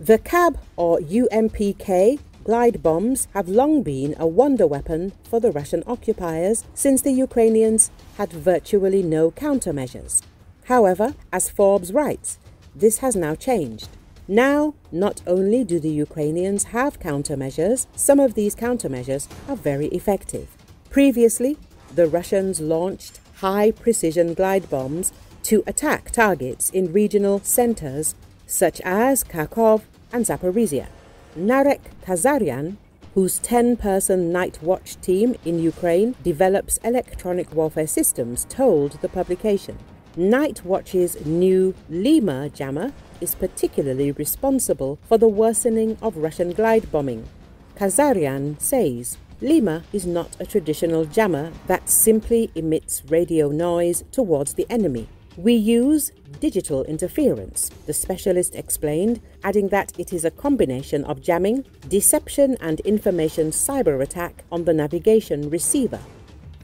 The CAB or UMPK glide bombs have long been a wonder weapon for the Russian occupiers since the Ukrainians had virtually no countermeasures. However, as Forbes writes, this has now changed. Now, not only do the Ukrainians have countermeasures, some of these countermeasures are very effective. Previously, the Russians launched high-precision glide bombs to attack targets in regional centers such as Kharkov and Zaporizhia. Narek Kazaryan, whose 10-person night watch team in Ukraine develops electronic warfare systems, told the publication, Night Watch's new Lima jammer is particularly responsible for the worsening of Russian glide bombing. Kazaryan says, Lima is not a traditional jammer that simply emits radio noise towards the enemy. We use digital interference, the specialist explained, adding that it is a combination of jamming, deception and information cyberattack on the navigation receiver.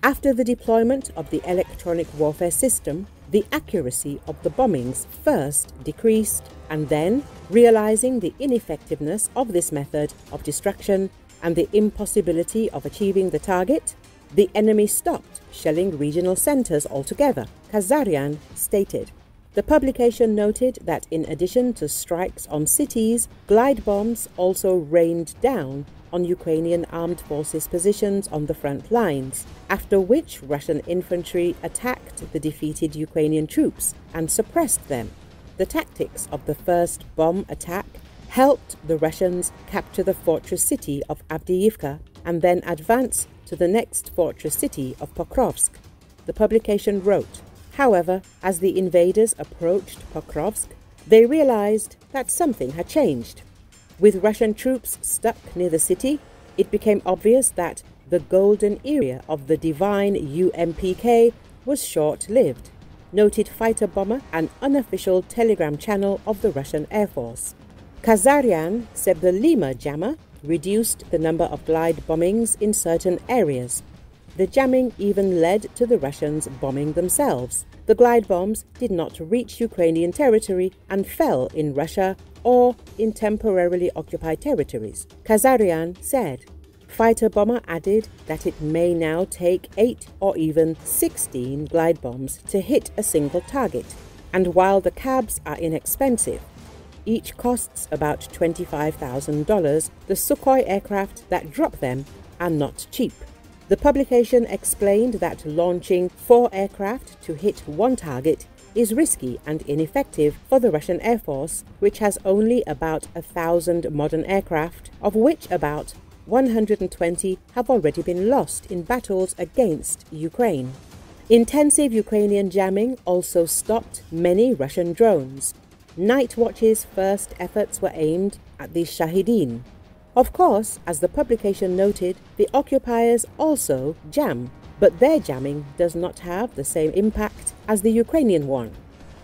After the deployment of the electronic warfare system, the accuracy of the bombings first decreased, and then, realizing the ineffectiveness of this method of destruction and the impossibility of achieving the target, the enemy stopped shelling regional centers altogether, Kazaryan stated. The publication noted that in addition to strikes on cities, glide bombs also rained down on Ukrainian armed forces positions on the front lines, after which Russian infantry attacked the defeated Ukrainian troops and suppressed them. The tactics of the first bomb attack helped the Russians capture the fortress city of Avdiivka and then advance to the next fortress city of Pokrovsk. The publication wrote, however, as the invaders approached Pokrovsk, they realized that something had changed. With Russian troops stuck near the city, it became obvious that the golden era of the divine UMPK was short-lived, noted fighter bomber and unofficial telegram channel of the Russian Air Force. Kazaryan said the Lima jammer reduced the number of glide bombings in certain areas. The jamming even led to the Russians bombing themselves. The glide bombs did not reach Ukrainian territory and fell in Russia or in temporarily occupied territories, Kazaryan said. Fighter bomber added that it may now take 8 or even 16 glide bombs to hit a single target, and while the cabs are inexpensive, each costs about $25,000, the Sukhoi aircraft that drop them are not cheap. The publication explained that launching 4 aircraft to hit one target is risky and ineffective for the Russian Air Force, which has only about 1,000 modern aircraft, of which about 120 have already been lost in battles against Ukraine. Intensive Ukrainian jamming also stopped many Russian drones. Night Watch's first efforts were aimed at the Shahidin. Of course, as the publication noted, the occupiers also jam, but their jamming does not have the same impact as the Ukrainian one.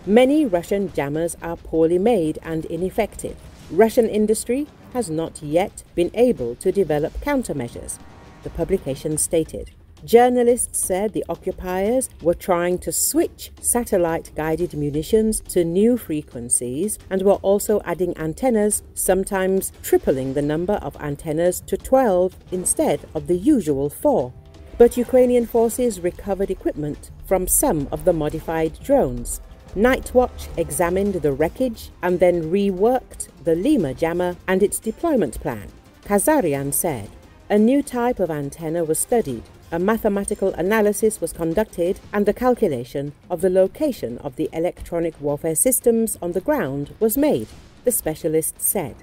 Many Russian jammers are poorly made and ineffective. Russian industry has not yet been able to develop countermeasures, the publication stated. Journalists said the occupiers were trying to switch satellite-guided munitions to new frequencies and were also adding antennas, sometimes tripling the number of antennas to 12 instead of the usual 4. But Ukrainian forces recovered equipment from some of the modified drones. Night Watch examined the wreckage and then reworked the Lima jammer and its deployment plan. Kazaryan said, a new type of antenna was studied. A mathematical analysis was conducted and the calculation of the location of the electronic warfare systems on the ground was made, the specialist said.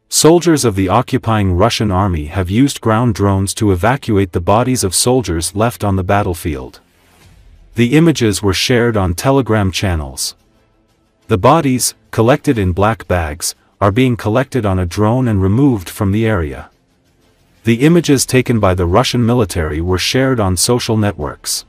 Soldiers of the occupying Russian army have used ground drones to evacuate the bodies of soldiers left on the battlefield. The images were shared on Telegram channels. The bodies, collected in black bags, are being collected on a drone and removed from the area. The images taken by the Russian military were shared on social networks.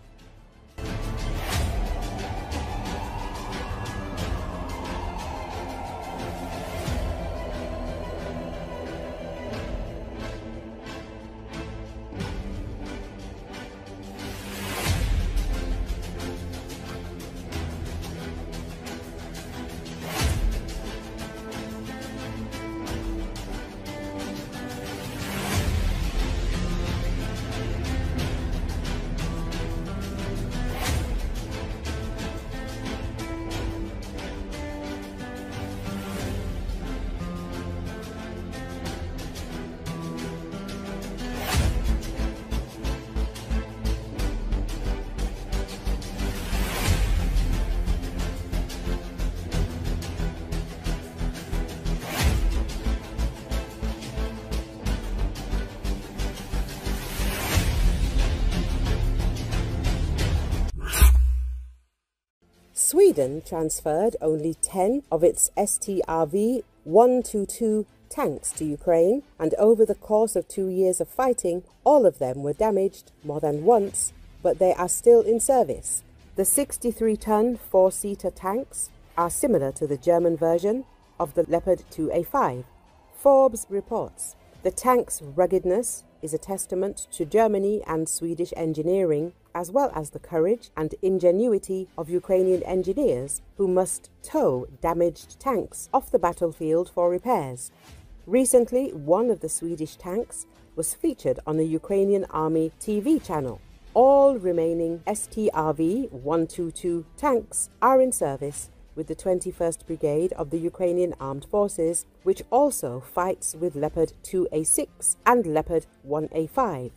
Sweden transferred only 10 of its STRV-122 tanks to Ukraine, and over the course of 2 years of fighting, all of them were damaged more than once, but they are still in service. The 63-ton four-seater tanks are similar to the German version of the Leopard 2A5. Forbes reports, the tank's ruggedness is a testament to Germany and Swedish engineering, as well as the courage and ingenuity of Ukrainian engineers who must tow damaged tanks off the battlefield for repairs. Recently, one of the Swedish tanks was featured on a Ukrainian Army TV channel. All remaining STRV-122 tanks are in service with the 21st Brigade of the Ukrainian Armed Forces, which also fights with Leopard 2A6 and Leopard 1A5.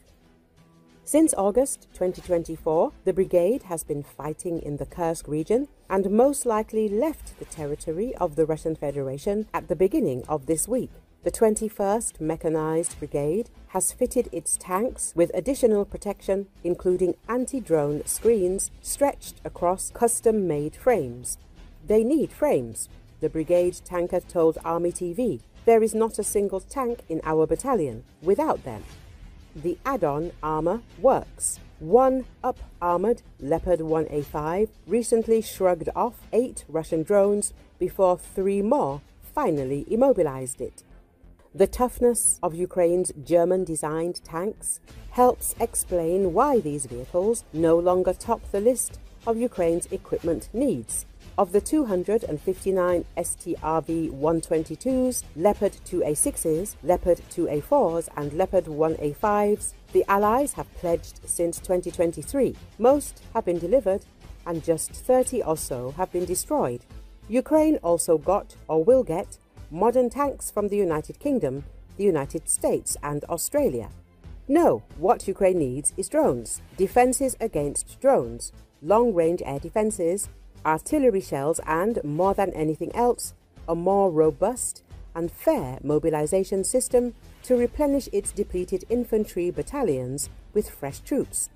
Since August 2024, the brigade has been fighting in the Kursk region and most likely left the territory of the Russian Federation at the beginning of this week. The 21st Mechanized Brigade has fitted its tanks with additional protection, including anti-drone screens stretched across custom-made frames. They need frames, the brigade tanker told Army TV. There is not a single tank in our battalion without them. The add-on armor works. One up-armored Leopard 1A5 recently shrugged off 8 Russian drones before 3 more finally immobilized it. The toughness of Ukraine's German-designed tanks helps explain why these vehicles no longer top the list of Ukraine's equipment needs. Of the 259 STRV-122s, Leopard 2A6s, Leopard 2A4s and Leopard 1A5s, the Allies have pledged since 2023. Most have been delivered and just 30 or so have been destroyed. Ukraine also got, or will get, modern tanks from the United Kingdom, the United States and Australia. No, what Ukraine needs is drones, defences against drones, long-range air defences, artillery shells and, more than anything else, a more robust and fair mobilization system to replenish its depleted infantry battalions with fresh troops.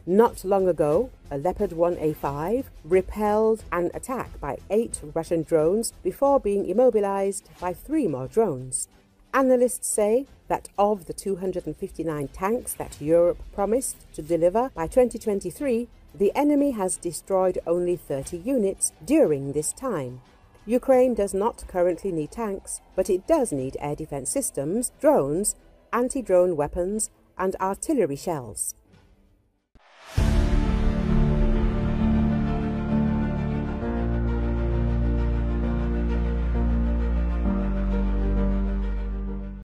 Not long ago, a Leopard 1A5 repelled an attack by 8 Russian drones before being immobilized by 3 more drones. Analysts say that of the 259 tanks that Europe promised to deliver by 2023, the enemy has destroyed only 30 units during this time. Ukraine does not currently need tanks, but it does need air defense systems, drones, anti-drone weapons, and artillery shells.